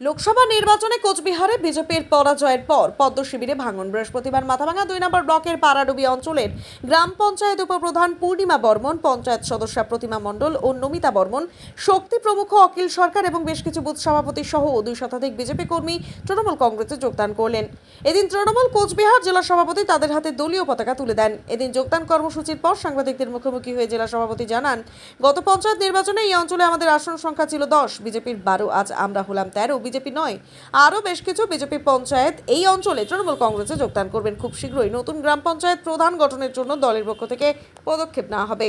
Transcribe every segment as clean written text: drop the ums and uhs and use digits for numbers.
লোকসভা নির্বাচনে কোচবিহারে বিজেপির পরাজয়ের পর পদ্ম শিবিরে ভাঙন। বৃহস্পতিবার মাথাভাঙা 2 নম্বর ব্লকের পাড়াডুবি অঞ্চলের গ্রাম পঞ্চায়েত উপপ্রধান পূর্ণিমা বর্মন, পঞ্চায়েত সদস্যা প্রতিমা মণ্ডল ও নমিতা বর্মন, শক্তি প্রমুখ, অখিল সরকার এবং বেশ কিছু বুথ সভাপতি সহ 2 শতাধিক বিজেপি কর্মী তৃণমূল কংগ্রেসে যোগদান করলেন। এদিন তৃণমূল কোচবিহার জেলা সভাপতি তাদের হাতে দলীয় পতাকা তুলে দেন। এদিন যোগদান কর্মসূচির পর সাংবাদিকদের মুখোমুখি হয়ে জেলা সভাপতি জানান, গত পঞ্চায়েত নির্বাচনে এই অঞ্চলে আমাদের আসন সংখ্যা ছিল 10, বিজেপির 12, আজ আমরা হলাম 13। বিজেপি নয়, আরও বেশ কিছু বিজেপি পঞ্চায়েত এই অঞ্চলে তৃণমূল কংগ্রেসে যোগদান করবেন। খুব শীঘ্রই নতুন গ্রাম পঞ্চায়েত প্রধান গঠনের জন্য দলের পক্ষ থেকে পদক্ষেপ নেওয়া হবে।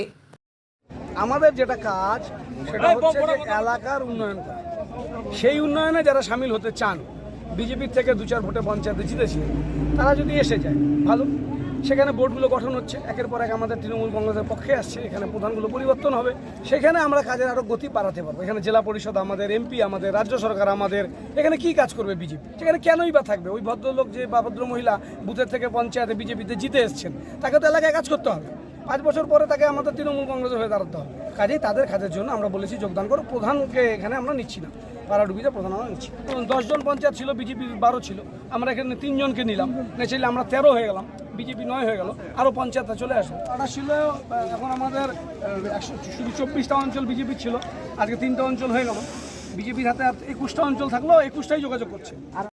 আমাদের যেটা কাজ সেটা হচ্ছে যে এলাকার উন্নয়ন করা। সেই উন্নয়নে যারা সামিল হতে চান, বিজেপির থেকে 2-4 ভোটে পঞ্চায়েতে জিতেছে, তারা যদি এসে যায় ভালো। সেখানে বোর্ডগুলো গঠন হচ্ছে, একের পর এক আমাদের তৃণমূল কংগ্রেসের পক্ষে আসছে, এখানে প্রধানগুলো পরিবর্তন হবে, সেখানে আমরা কাজের আরও গতি বাড়াতে পারবো। এখানে জেলা পরিষদ আমাদের, এমপি আমাদের, রাজ্য সরকার আমাদের, এখানে কি কাজ করবে বিজেপি? সেখানে কেনই বা থাকবে? ওই ভদ্রলোক যে বা ভদ্র মহিলা বুথের থেকে পঞ্চায়েতে বিজেপিতে জিতে এসছেন, তাকে তো এলাকায় কাজ করতে হবে। 5 বছর পরে তাকে আমাদের তৃণমূল কংগ্রেসে হয়ে দাঁড়াতে হবে। কাজেই তাদের কাজের জন্য আমরা বলেছি যোগদান করো। প্রধানকে এখানে আমরা নিচ্ছি না, পাড়াডুবিতে প্রধান আমরা নিচ্ছি। 10 জন পঞ্চায়েত ছিল, বিজেপির 12 ছিল, আমরা এখানে 3 জনকে নিলাম, নেছিলে আমরা 13 হয়ে গেলাম, বিজেপি 9 হয়ে গেল, আরও পঞ্চায়েতে চলে আসবে। ওটা ছিল এখন আমাদের শুধু 24টা অঞ্চল বিজেপি ছিল, আজকে 3টা অঞ্চল হয়ে গেল। বিজেপির হাতে 21টা অঞ্চল থাকলো, 21টাই যোগাযোগ করছে।